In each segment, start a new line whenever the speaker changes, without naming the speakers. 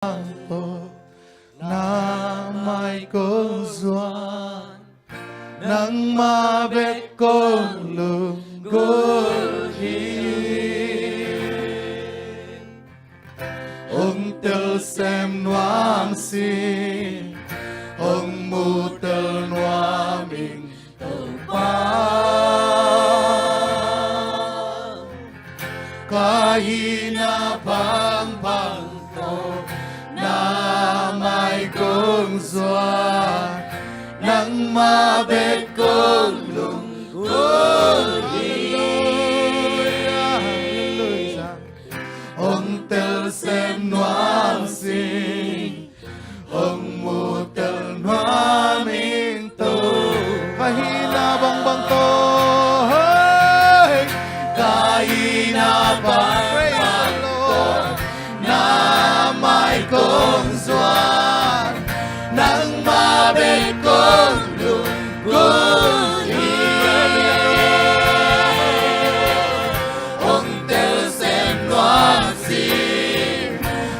to na mai kong zuan nang mabet kong lungguhin ông tel xem noam xin ông mu tel noam mình tàu pa kahina bang bang to na mai kong zuan nang mabet kong lungguhin ông tel xem noam xin ông mu tel noam mình to kahina bang bang to kahina bang bang to na mai kong zuan nang mabet kong lungguhin ông tel xem noam xin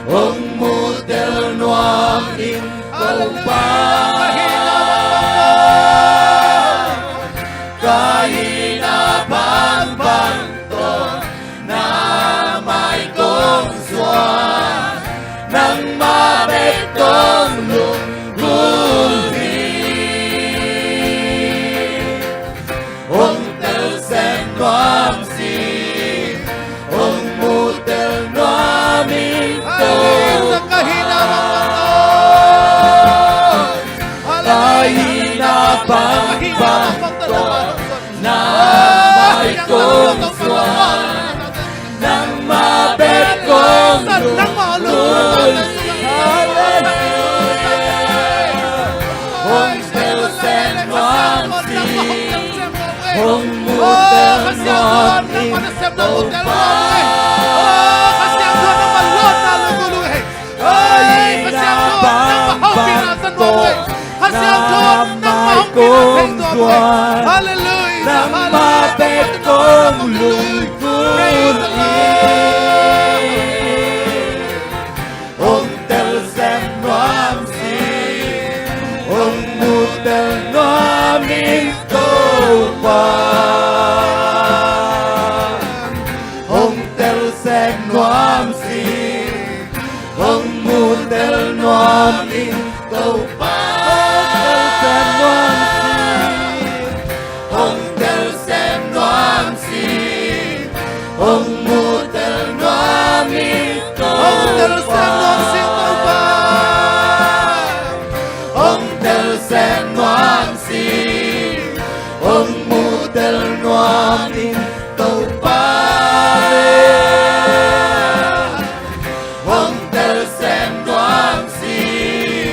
ông mu tel noam in tàu pa kahina bang bang to na mai kong zuan nang mabet kong lungguhin ông tel xem noam xin ông mu tel noam in tàu kahina bang bang to na mai kong zuan nang mabet kong lungguhin ông tel xem noam xin ông mu tel noam in tàu pa kahina bang bang to na mai kong zuan nang mabet kong lungguhin ông tel xem noam xin ông mu tel noam in tàu pa ông tel xem noam xin ông mu tel noam in tàu pa ông tel xem noam xin ông mu tel noam in tàu pa ông tel xem noam xin ông mu tel noam in tàu pa ông tel xem noam xin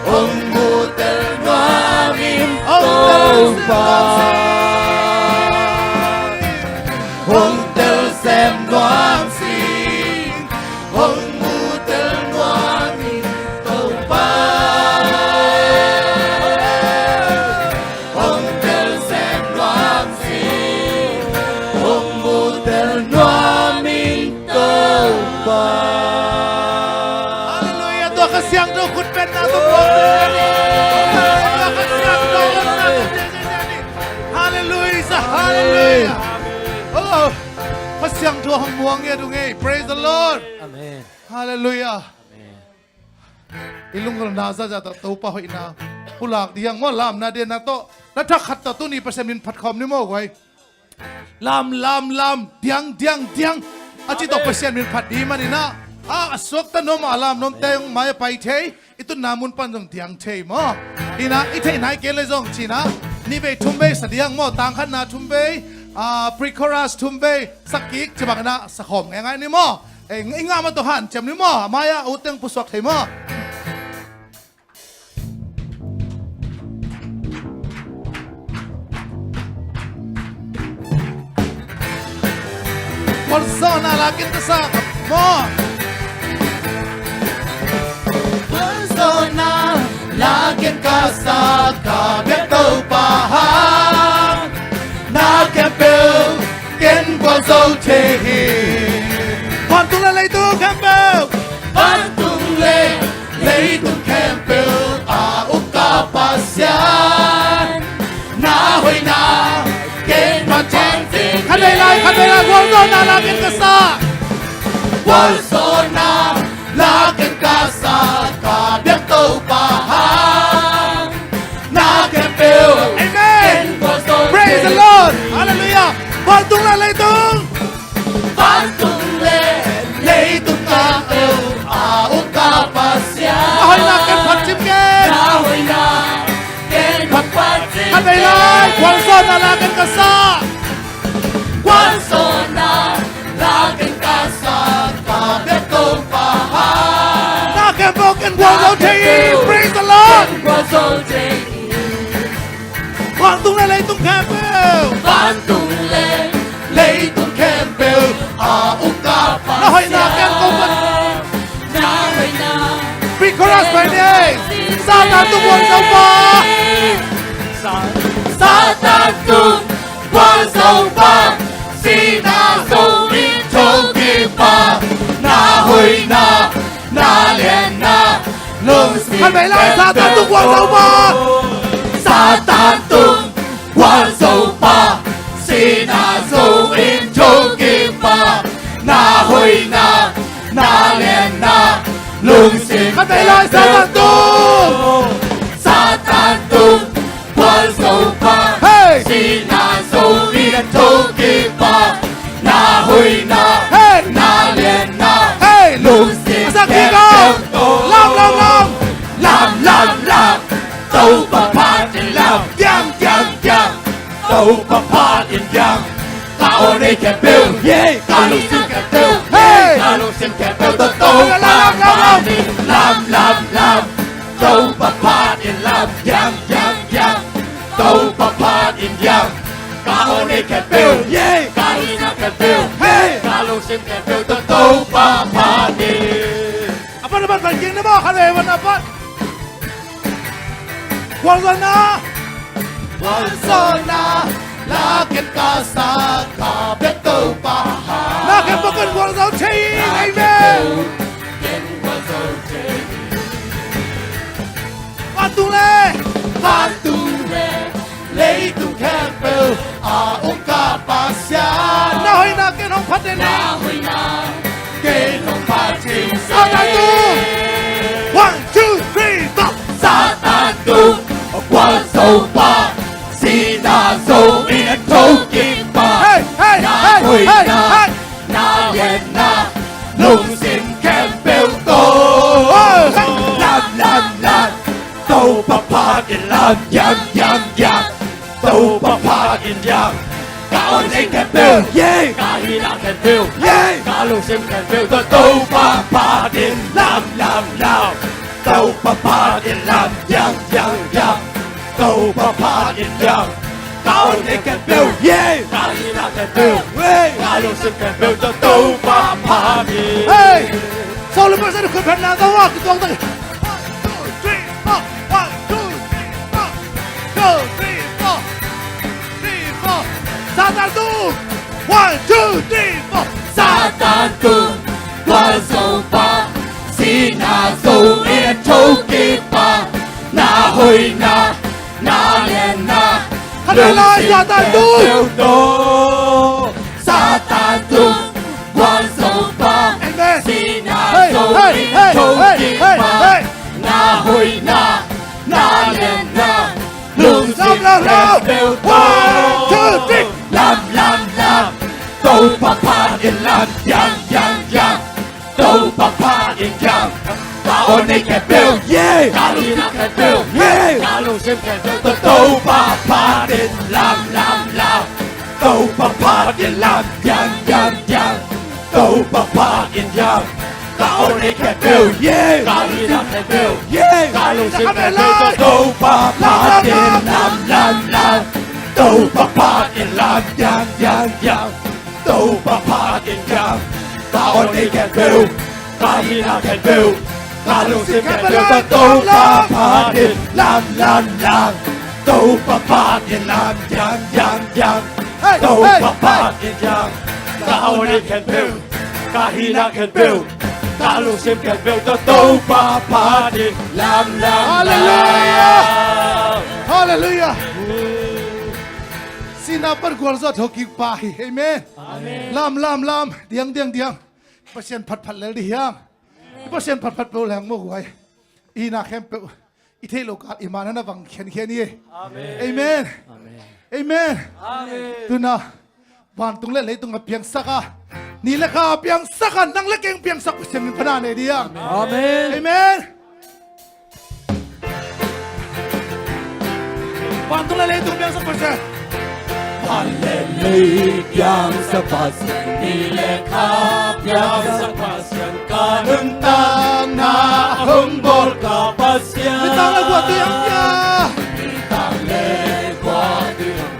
ông mu tel noam in tàu pa ông tel xem noam xin ông mu tel noam in tàu pa ông tel xem noam xin ông mu tel noam in tàu pa Hallelujah ตัวกระเสียงตัวคุณเป็นนาตัวผมเลยตัวกระเสียงตัวคุณนาตัวเจนี่ Hallelujah Hallelujah โอ้กระเสียงตัวของม่วงเนี่ยดูไง Praise the Lord
Amen.
Hallelujah
Amen.
ilung kal na za ta to pa hoi na pulak diang mo lam na de na to na thak khat ta tu ni pasem nin phat khom ni mo goi lam diang achi to pasem nin phat di mani na asok ta no ma lam nom teng mai pai the itu namun pan jong diang the mo ina I the nai ke le jong china ni be thumbe sadiang mo tang khan na thumbe pre-chorus thumbe sakik chibak na sakhom ngai ni mo nga ma to han chem ni mo maya uteng pusok the mo Persona lakin sa mo Persona lakin ka sa kabet tàu pa na kempel ken kwa dâu thể hoàn tung lên lấy tu Campbell hoàn tung lên lấy tung khem bêu uka pasyan na hoy na ken ma chen tin khăn đây lại quân zona la ken kasa quân zona la ken kasa ka biết tàu pa ha na ken bêu amen praise the Lord hallelujah quân tung la lấy tung lấy tung ca bêu uka pasyan na hoy na ken phat chim ken na hoy na ken phat chim khăn đây lại quân zona la ken kasa quân zona la ken kasa ka biết tàu pa ha na ken bêu ken quân dấu thi praise the Lord quân tung la lấy tung khem bêu lấy tung khem bêu uka pasyan na hoy na ken công vật pre-chorus by name Satan tung quân dấu pa Satan tung quân dấu pa Sina dấu in châu kim pa na hoy na liền na lương xin khăn bày lại Satan tung quân dấu pa Satan tung quân dấu pa Sina dấu in châu kim pa na hoy na liền na lương xin khăn bày lại Satan tung quân dấu pa Sina dấu in châu kim pa na hoy na liền na lương xin kém làm tàu pa pa in làm yang tàu pa pa in yang tao đây kẹp bêu tao lúc xin kẹp bêu tao lúc xin kẹp bêu tàu pa pa in làm tàu pa pa in làm yang tàu pa pa in yang tao đây kẹp bêu tao lúc xin kẹp bêu tao lúc xin kẹp bêu tàu pa pa in apa naman banjing na mo kalewan apa Walzona lakin kasa ka beto pa lakin bukan walzon chain amen Pantule lấy tung khem bêu uka pasyan na hoy na ken hong phat na ken hong phat chim Satan tung 1, 2, 3 stop Satan tung quân dấu pa Sina dấu in châu kim pa na hoy na liền na lung xin khem bêu tô làm tàu pa pa in làm yang tàu pa pa in yang cao lên khem bêu cao hi na khem bêu cao lung xin khem bêu tàu pa pa in làm tàu pa pa in làm yang tàu pa pa in yang cao lên khem bêu cao hi na khem bêu cao lung xin khem bêu tàu pa pa in sau lưng sẽ được khởi phần nào đâu cái tuồng tay 撒旦tung 1, 2, 3, 4撒旦tung quân dấu pa Sina dấu in châu kim pa na hoy na liền na lương xin khem bêu tô Satan tung quân dấu pa Sina dấu in châu kim pa na hoy na liền na lương xin khem bêu tô làm tàu pa pa in làm yang tàu pa pa in yang tao này kẹp bêu tao đi na kẹp bêu tao luôn xem kẹp bêu tàu pa pa in làm tàu pa pa in làm yang tàu pa pa in yang tao này kẹp bêu tao đi na kẹp bêu tao luôn xem kẹp bêu tàu pa pa in làm tàu pa pa in làm yang tàu pa pa in yang tao này kẹp bêu tao đi na kẹp bêu tao luôn xem kẹp bêu tàu pa pa in làm tàu pa pa in làm yang tàu pa pa in yang tao này kẹp bêu tao đi na kẹp bêu
Kalau sempet belta tau papadi lam lam
Hallelujah Hallelujah Sinapar gwarza thoki pahi amen lam lam lam diang diang diang pasien phat phat lel diang pasien phat phat pe lang mo guai ina khem pe ithe lokat imana na bang khen khen ni amen amen tuna ban tung le tung piang saka ni le kha piang saka nang le keng piang sak pasien phana ne diang
Amen
amen ban tung le tung piang sak pasien
Hallelujah sa pasyan nilekha yang sa pasyan kanentang na humbol ka pasyan
Litang le gua tiang ya
Litang le gua tiang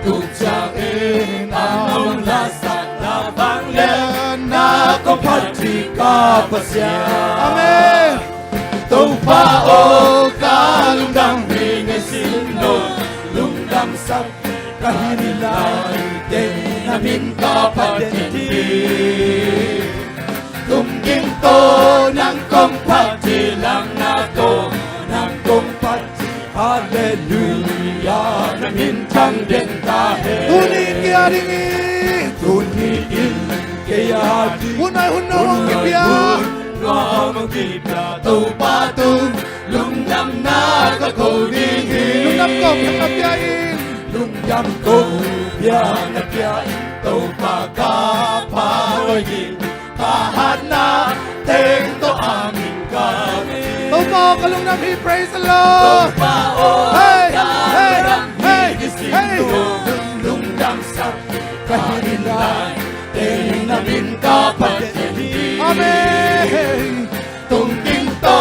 Tujain anong lasan na banglen na kumpati ka pasyan
amen
Tupa o kalundang hingesino lundang sa kahinilay din namin kapatindi Tumginto ng kumpati lang nato ng kumpati Hallelujah namin kang din dahil
Tunin kaya ringi
Tuniin kaya di
Hunay hunaw ang kibya
Ngomong kita tupatung Lungnam na kakodihin
Lunam ko ang kabyain
Lungnam ko biyang at yain Tau pagkaparoyin Kahit na tento aming kami
Tau ko kalungnam he praise the Lord Hey hey hey hey
Lungnam sa kahinilay Tingin namin kapatid
Amen
Tungginto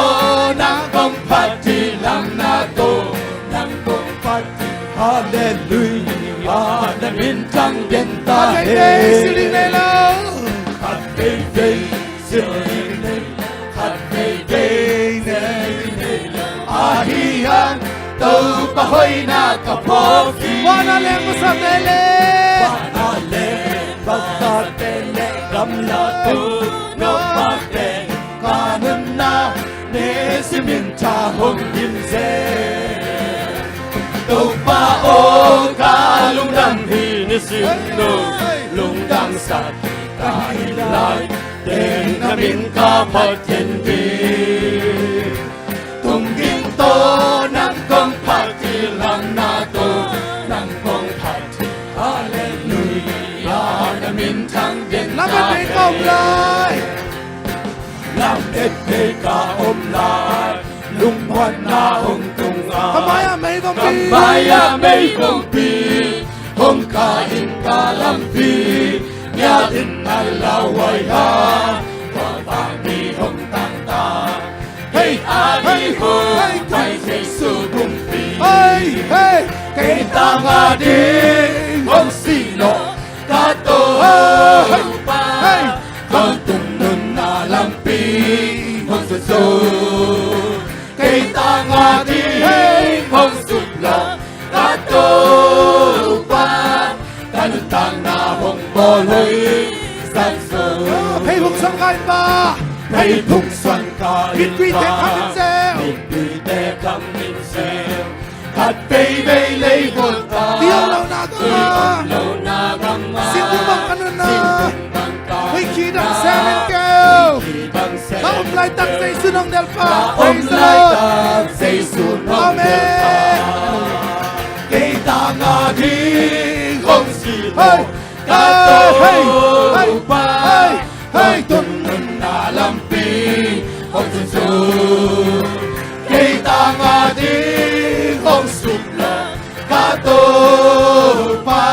ng kumpati lang nato ng kumpati Hallelujah namin kang
Pagkay
dentahe
siling nila
Hallelujah siling Hallelujah Ahiyang tau pahoy na kapoki
Wanaleng mo sa tele
Panale pagkatele kamlato no pagte kanan na ne simintahong himse Tupa o kalungdang hinisino lungdang sa kahilay din namin kapatindi Tungginto ng kumpati lang nato ng kumpati Hallelujah namin kang din
Laban may kaumlay
Langit may kaumlay Lungwan na hong tunga
Kamaya may kumpi
Kamaya may kumpi Hong kain kalampi Nyatin alaway ha Watami hong tangta Hey adi ho May Jesus kumpi
Hey hey
Kay tanga din Hong sino Kato pa
Hey
Hong tungnon na lampi Hong suso Kay tanga din Hong sudla Kato pa Kanutang na hong boloy Sanso
Hey buksang kain ba
May buksan kain
Bitbite kamin sel
Bitbite kamin sel At baby label ka
Diyaw law na gama
Diyaw na gama
Sindumbang ano na
Sindumbang ka
May kidang semen kaw
Kidang semen
Kaumlay tak sa isunong delpa Praise the
Kaumlay
Lord
tak sa isunong delpa Kita nga ding hong silo
Hey!
Kato
Hey! Hey!
pa
Hey! Hey!
Tunun na lampi Hong suso Kita nga ding hong sula Kato pa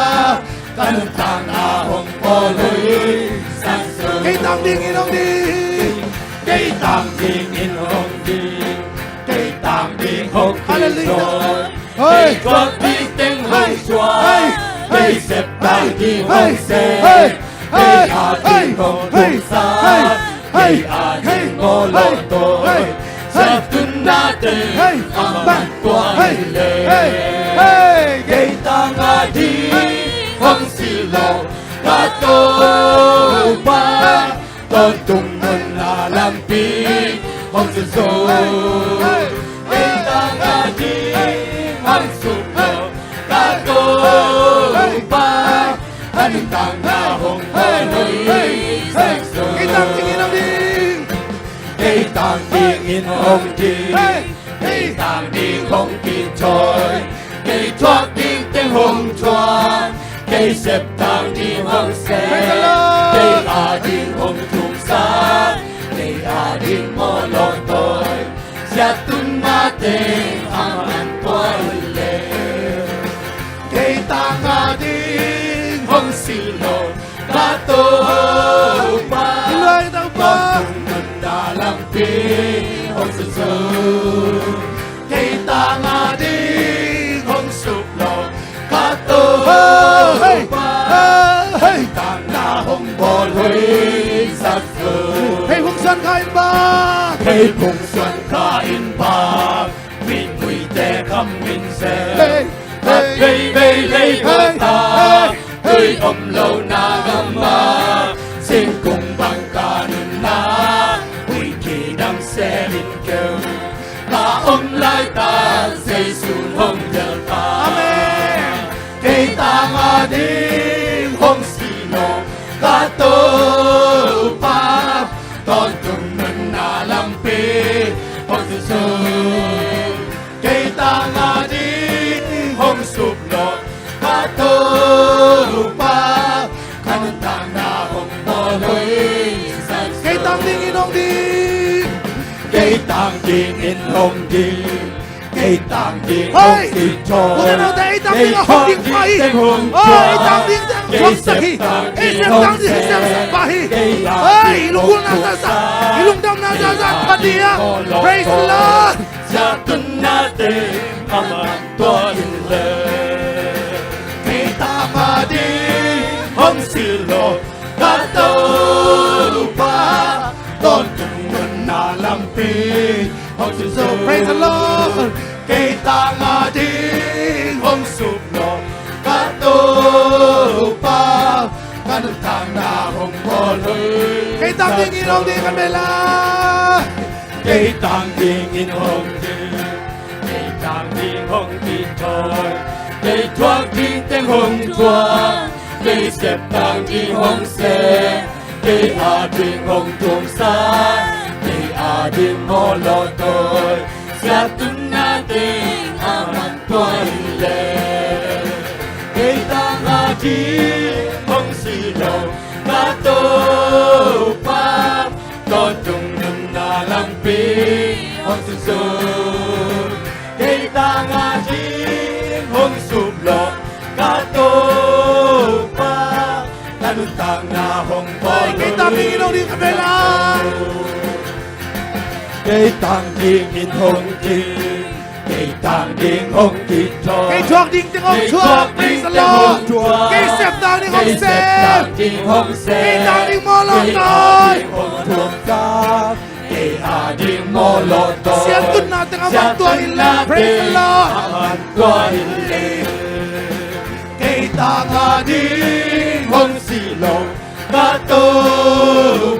Kanutang ahong poloy Sanso
Kitang dingin ang ding
Kay tang ding in hong ding Kay tang ding hong
Hallelujah.
Kay kwag di ting hong chua
Hey!
Kay sep tang di
Hey!
hong se
Hey!
Kay
Hey!
ating hong
Hey!
tungsa
Hey!
Kay
Hey!
ating
Hey!
molotoy
Hey!
Sa tunate
Hey!
ang
Bang!
tuwang
Hey!
hili
Hey! Hey!
Kay tanga di hong silo Kato pa Tontong nun na lampi Hong suso Kita ngadi Ang suko Kato pa Anintang na hong holoy Sekso
Kitang tingin ang ding
Cây tàng điên in hồng đi Cây tàng điên hồng kỳ trôi Cây thoát điên tên hồng choan Cây xếp tàng điên hồng xe Cây à điên hồng thùng xa Cây à điên mô lộ tôi Gia tung na tên ang an tôi lệ Cây tàng à điên hồng xì lộ Ba tô ba
Ilay tao pa
dalam pi hong susu kita ngadi hong suplo kato hey tang na hong bol hui sat fu
Hey Hong Xuân kain ba
hey phung xuân kain ba min mui te kham min se hey ta hey om lâu na gamma xin cùng bằng cả na đam xe min kêu ta ôm lại ta xây xuống hồng giờ ta
Amen
cây ta mà đi hồng xì nô ta tô pa con tung mình na làm pi hồng sư sư cây ta mà đi hồng sụp nô ta tô pa khăn ta na hồng bò lối
Cây tang tingin ang ding
cây tàng điên in hồng đi cây tàng điên
Hey!
hồng đi cho
Kung ano tayo itang ding ang hong ding pahi Oh, itang ding ang hong saki Itang ding ang pahi Hey, ilungkul na sa Ilungdam na sa padia Praise the Lord
Sa tun natin aman tuwan le cây tàng điên hồng silo kato pa con tung mình na làm pi hong sư
So praise the Lord
cây ta ngà đi hong sụp nọ cá tô pa cá nước thang na hong bò lơi
Cây tang tingin ang ding ang bela
cây tang điên in hong đi cây tang điên hong đi thôi cây thoát điên tên hong thoát cây xếp tang điên hong xe cây à điên hong tuồng xa cây à điên mô lộ tôi Gia tung na tình aman tôi lệ cây ta ngà đi hong xì lộ cá tô pa con tung nung na làm pi hong su su cây ta ngà đi hong sụp lộ cá tô pa ta nung tang na hong bò
Cây tang tingin ang ding ang bela
cây tàng điên in hồng đi cây tàng điên hồng đi cho
Cây chuak ding ting ang chuak Praise the Lord Cây xếp tang ding ang xếp Cây tang ding mo lo toy
cây à điên mô lộ tôi
Siyan tun natin ang magtuwa ila Praise the Lord
cây tàng à điên hồng xì lộ cá tô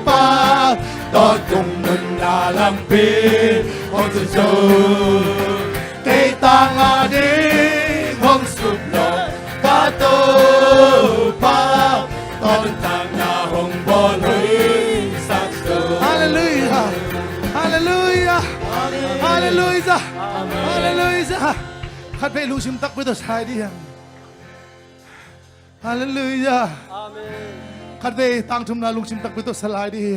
pa to cùng mình là làm pi hong su su cây tang à đi hong sụp nọ cá tô pa to mình tang na hong bò lối sắc sơ
Hallelujah Hallelujah Hallelujah Hallelujah Khát phê lưu sim tắc với tôi sai đi Hallelujah Khát phê tăng chung na lưu sim tắc với tôi sai đi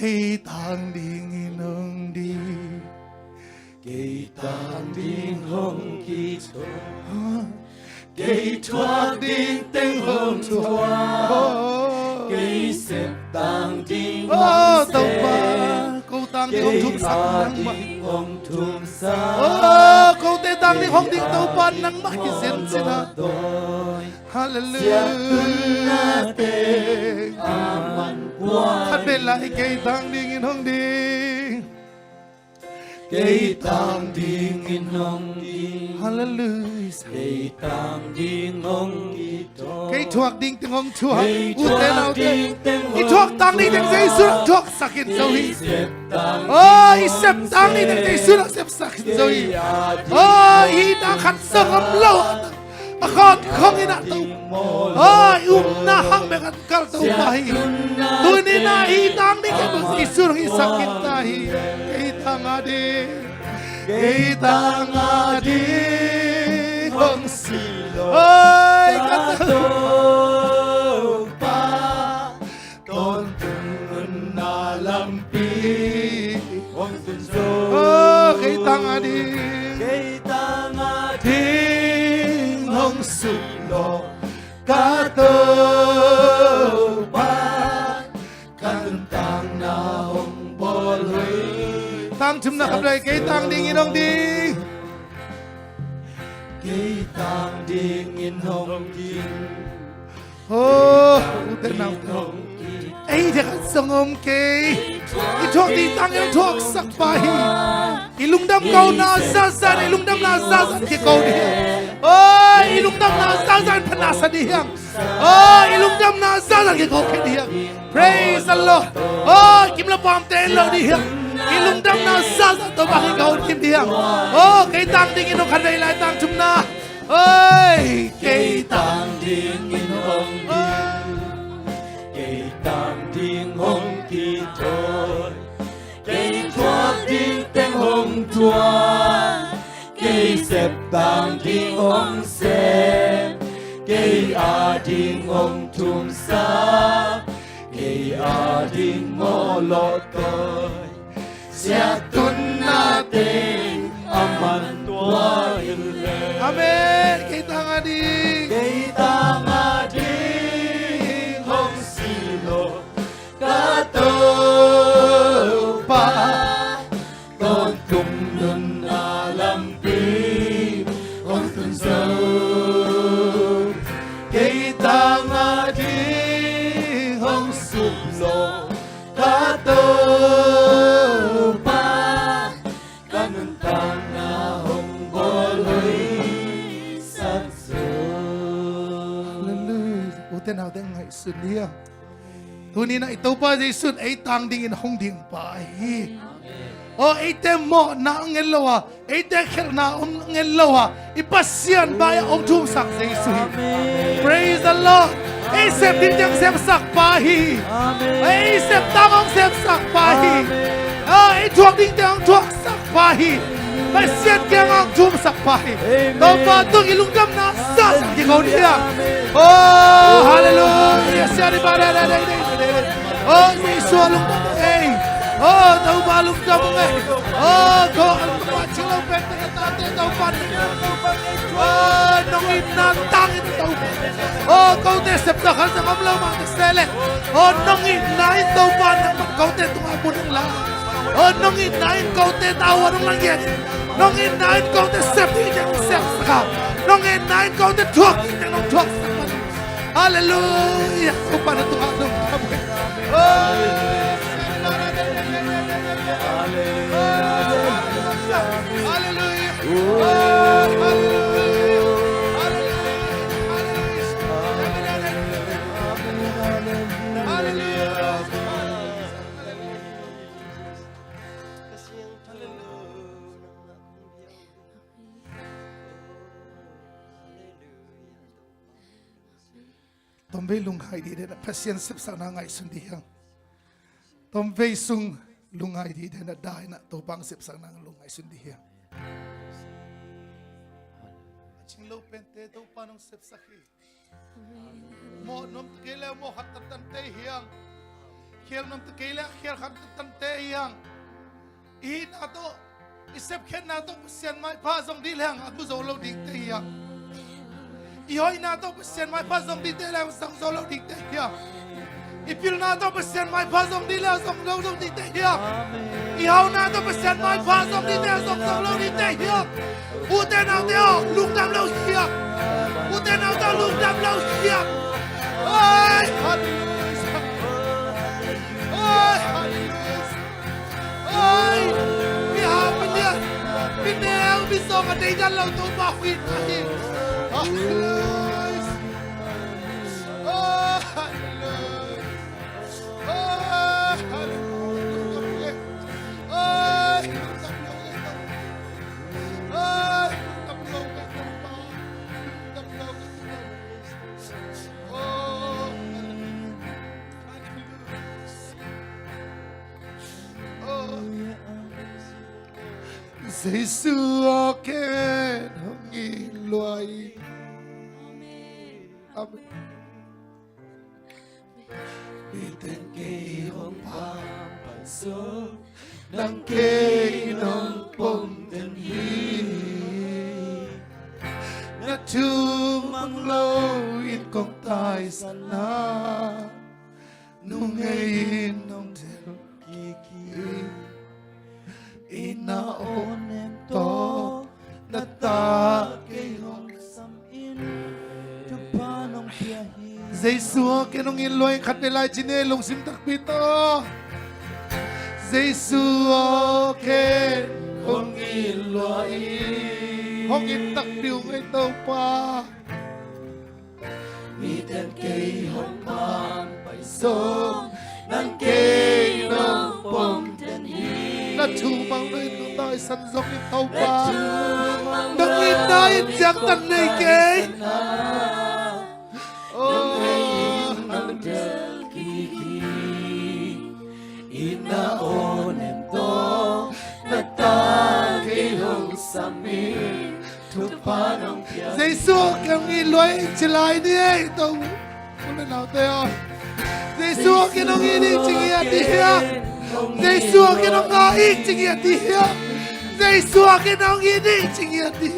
Cây tang điên in hồng đi
cây tang điên hong kỳ cho cây thoát điên tên hong thoát cây xếp tang điên hong
tàu
xe
ba câu tang điên hồng thum sắc nang ma
hong thum sa
câu tê tang điên hồng điên tàu ba nang ma ki sen sina Hallelujah Khát phê lại cây tang điên in hồng đi
cây tang điên in hồng đi
Hallelujah.
cây tang điên hồng đi thôi
Cây thuốc đinh tiếng hong thuốc.
cây
U tên nào
thuốc
tên.
điên tiếng
I thuốc tăng đi tiếng dây xuống thuốc sakit zohi. I sep tăng đi tiếng dây xuống sep sakit zohi. I đang khát sông âm lâu. Akot không ina tu. Na hang bekat kal tu bahi. Tu ni na I tăng đi cái bus isun hi sakit tahi. Cây tăng adi. Cây tăng adi. Hong silo. Ôi kata. Cây tăng adi.
cây tang
Thiên hong silo. Kato pa.
kan tang na hồng bol hui
Tăng chum na khắp đây cây tăng đi nghe đông đi.
cây tang điên in hồng đi
Tên nào ấy thì khát sông ôm kê. I thuốc đi tăng em thuốc sắc bài. I lung đâm câu na sa sa. I lung đâm na sa sa cái câu đi. I lung đâm na sa sa phần na sa đi hiang. I lung đâm na sa sa cái câu cái đi hiang. Praise the Lord. Kim la bom tên lo đi hiang. I lung đâm na sa sa tôi bằng cái câu kim đi hiang. Cái tăng đi nó khăn đây lại tăng chum na. Ôi
cây tang điên in hồng đi cây tang điên hồng đi thôi cây thuốc điên tiếng hồng tua cây xếp tang điên hồng xếp cây điên hồng thùng sa cây điên ngô lọt tôi sẽ tuân na tên aman tua in lệ
Amen. Cây tăng adi.
cây tang điên hồng silo cá tơ pa con cùng lần làm pi con tuần sâu cây tang điên hồng silo cá tơ pa con tang hồng bol hui sắc
Hallelujah. Tên nào tên ngày xuân đi. Tu ni na ito pa di sun ay tang ding in hong ding pa. Ay te mo na ngel lawa. Ay te khel na ngel lawa. Ipasyan ba ya om thum sak ding su. Praise the Lord. Ay sep din yang sep sak pa hi. Ay sep tang ong sep sak pa hi. Ay thuốc ding yang thuốc sak pa hi. Pasyan kaya nga ang thum sak pa hi. Tao pa tung ilung dam na sa sak di kau dia. Oh, hallelujah. Siya di ba na na na. Oh, Yesus alung dam eh. Oh, tao ba alung dam eh. Oh, ko alung pa chilo pete ka tate tao pa. Oh, nong inantang ito tao pa. Oh, kau te septa kan sa kamlaw mga stele. Oh, nong inain tao pa nang kau te tungabon ng lang. Oh, nong inain kau te tawa ng lang yan. Nong inain kau te septi yang septa. Nong inain kau te tuak yang tuak. Hallelujah. Kung paano ito ka nung kami. Hallelujah. Tom vei lungai di na pasien sep sa na ngai sun di hang. Tom vei sung lungai di na dai na to bang sep sa na lungai sun di hang. Ching lo pente to panong sep sa hi. Mo nom kele mo hat tan te hiang. Kiel nom kele kiel hat tan te hiang. I na to isep ken na to pasien mai pa zong di hang at bu zo lo di te hiang. Ihoy na to pasien mai pasong di tele sang solo di te ya. Ipil na to pasien mai pasong di la sang solo di te ya. Ihaw na to pasien mai pasong di te sang solo di te ya. Ute na teo lung dam lo ya. Ute na to lung dam lo ya. Oi, hallelujah. Oi, hallelujah. Oi, we have kadaigan lang tupa ko inahin. Hallelujah. Oh, hallelujah. Oh, hallelujah. Oh, Giê xu khen hồng nghìn loài. Amen. Vì tên kỳ hồng phàm bản số đăng kê nông bông tên hi na chu mang lâu in công tài sana nung ngay nông theo kỳ kỳ ina on em to na ta kay hong sam in tu pa nong pia hi Giê-xu cái nông in loay khát về lại chine lùng sim tắc pito Giê-xu cái nông in loay hong in tắc điều ngay tàu pa mi tên cây hong pan bay sông nang cây nong bông tên hi na chu mang lên nong tay săn dốc in tàu pa nang in tay giang tan này kê Ina on em to na ta kay hong sami tu pa nong pia Giê-xu kang in loy chilai ni ai to kung nào teo Giê-xu cái nong in ching đi hia Giê-xu cái nong ai ching đi hia Giê-xu cái nong in ching đi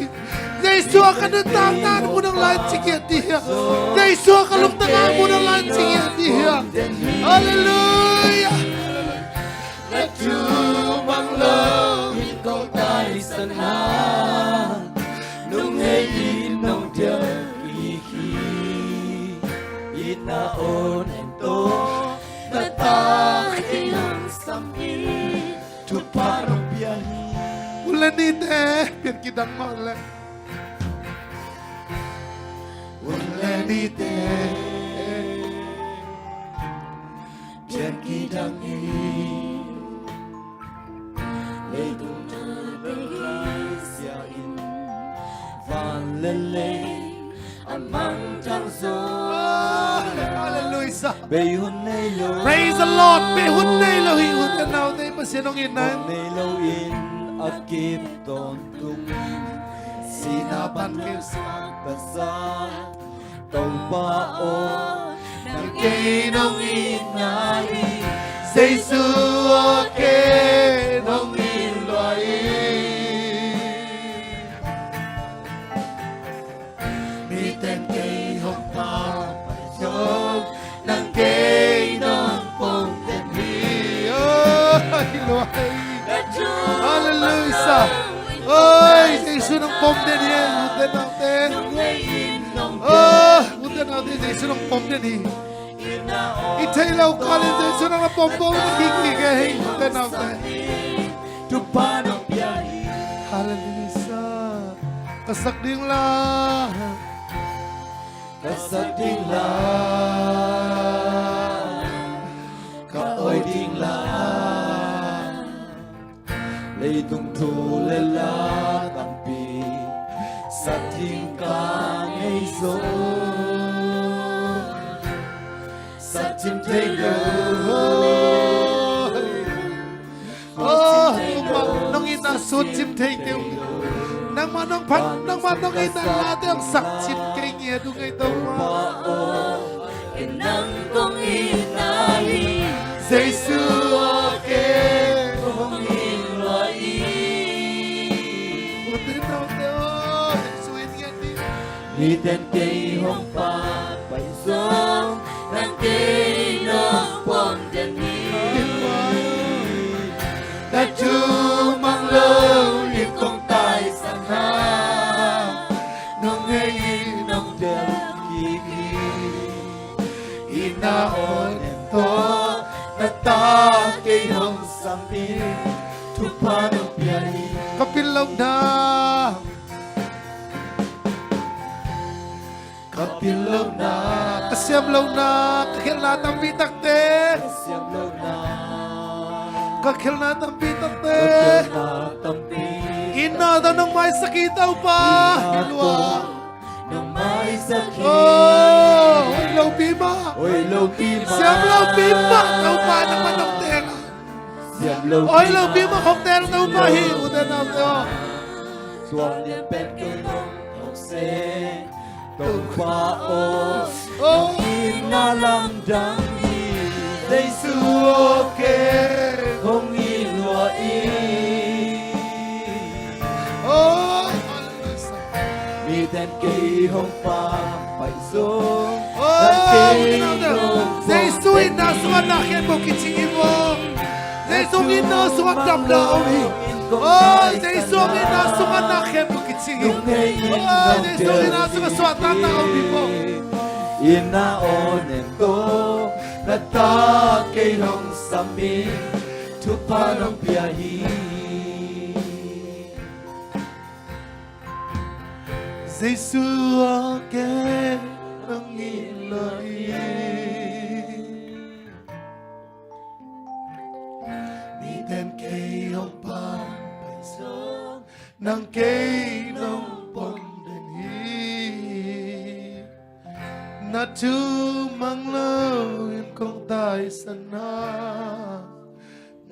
Giê-xu cái nong tang na mo nang lan ching đi hia Giê-xu cái lung tang mo nang lan ching đi hia Hallelujah.
Let Chúa mang lâu in công tài sân hà nung hay in nông theo kỳ khi in na ôn em to na ta khi hong sam in tu pa nong pia hi
Ulan ite biar kita mulai Ulan ite biar kita
Lê tung trơ bê ghi xia in Vàn lên lên Ăn măng trăng rồi
Hallelujah.
Bê hôn nê lâu
Praise the Lord. Be hun nay lo hi hun kan nào tay pasinong inan.
Hôn nê lâu in At kịp tôn tung Sinaban kêu sát bà sa Tàu ba ô Nang kê nông in na hi
Giê-xu kê nong in loay. Mi tên cây hồng pa sông nang kê nong bông tên hi. Ôi loay. Hallelujah. Ôi Giê-xu nong bông tên hi. Uten nào tên. Uten nào tên Giê-xu nong bông tên hi. Itailaw ka rin Giê-xu nang napompong nakikigay. Uten nào tên.
Tu pa nong pia hi
Hallelujah. Kasak ding la.
Kasak ding la Ka oi ding la Lê tung thu lê la tăng pi Sa thiên ca ngay dô Sa chim thế
Nong ina sut chim thay tiêu. Nang manong pan, nang manong ina late ang saksit kay niya dungay daw ma.
Nang kong inali
Giê-xu kê
Kong inloi
Uten nào teo. Giê-xu in nga di.
Ni tên cây hong pa bay xuống Nang cây nong bông tên hi
Đã Chúa mang lâu in công tài sẵn ha. Nung ngay nong
Del kỳ kỳ
ina on em to.
Na ta cây hong sam pi Tu pa nong pia hi
Kapilaw na
พิลานา
Kasiam launa, kakil na tampi takte.
เสียมลานา
Kakil na tampi
ก็
takte.
เดินมาตั้มปี
Ina tanong may sakitaw pa. Hilwa.
น้ำไม้สักขี
Oh, ilaw bima.
โอ้ยโลกีมา
Siyam law bima. Tau pa naman ang tela.
เสียมโลกี
Oh, ilaw bima kong tela tau pa. Hiudan na ito.
ส่วนเดียนเป็นกึ่งลงหกเซตรงขวาโอ
Oh,
อีน่าลำดังอีได้สู้
okay.
คงอีลัวอี
Oh,
มีแต่เกยห้องฟ้าไปสูง
oh, Jesus ina suwan na akin mo kichingin mo. Jesus ina suwan damdaw ni. Oh, Jesus ina suwan na akin mo kichingin. Oh, Jesus ina suwan tanaw ni mo.
Ina onen to nata kay hong sami tupanong biyahi
Jesus akin ang ilahi. Ni den kay ang pagpaisang ng kay ng pagdanhi. Na tumanglaw kong tayo sana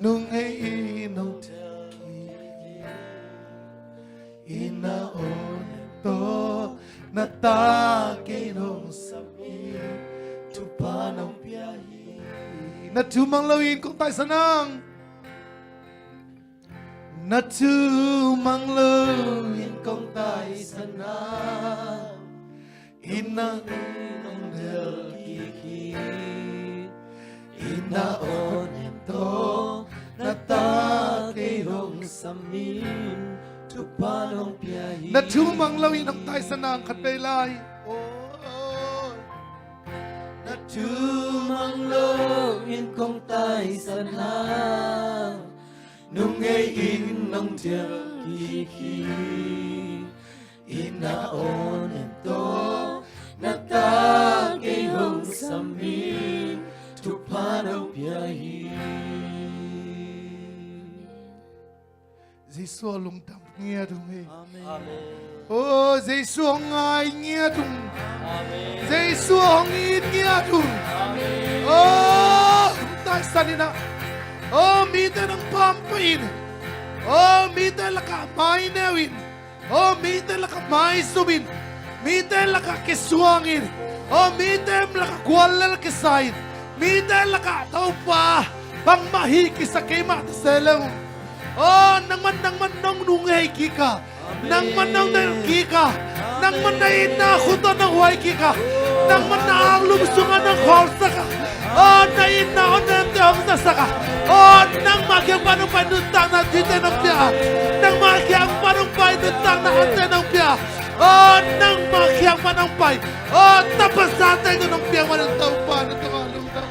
nung ay inaw inaon ito na takinong sabi tupa ng biyahe na tumanglawin kong tayo sanang na tumanglawin kong tayo sanang inang
Kiki inaon ito natake hong samin tupanong biyahi
na tumanglawin ang tayo sanang katbaylay. Oh,
na tumanglawin kong tay sana nung ngayon ng kiki inaon ito natake hong samin tupanong biyahi
Jesus along dam nghe dung he.
Amen
Oh, Jesus ang ngai nghe dung.
Amen
Jesus ang in nghe dung.
Amen
Oh, tayo sanina. Oh, mita ng pampain. Oh, mita laka may nawin. Oh, mita laka may subin. Mita laka kisuangin. Oh, mita laka kuwala kisain. Mita laka tau pa. Pang mahiki sa kima taselang. Oh, nang manang nungay kika. Nang manang kika. Nang manain na kuta ng huay kika. Nang manang lumusungan ng horsa ka. Oh, nain na onan tiyong sasaka. Oh, nang magyang panumpay nutang na dito ng piya. Nang magyang panumpay nutang na ante ng piya. Oh, nang magyang panumpay. Oh, tapos natin ko ng piya manang tao pa na tumalong daw.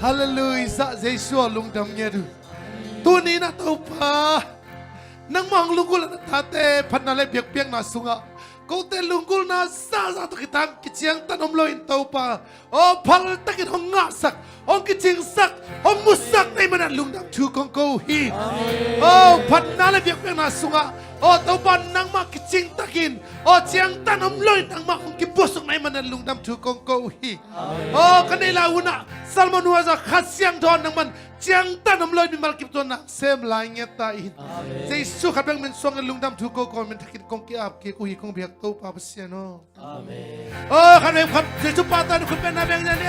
Hallelujah sa Jesus lungdam niya doon. Tunay na tao pa. Nang manglungkul na tate panalay biyak-biyak na sunga. Kung te lunggul na sa ato kitang kitsiyang tanomloin tao pa. O paltakin hong ngasak. Hong kitsing sak. Hong musak na iman ang lungdam tukong kohi. O panalay biyak-biyak na sunga. O tao pa nang makitsing takin. O siyang tanomloin ang makong kibusok na iman ang lungdam tukong kohi. O kanila una. Salmon huwasa kasyang doon naman. Siyang tanomloin ni malkip doon na. Sem lainget tain. Jesus kabang mensong ang lungdam tukong ko. Mentakit kong kiap. Kikuhi kong biyak tao pa siya no.
Amen
Oh, kanay Jesus patan ko penabeng niya ni.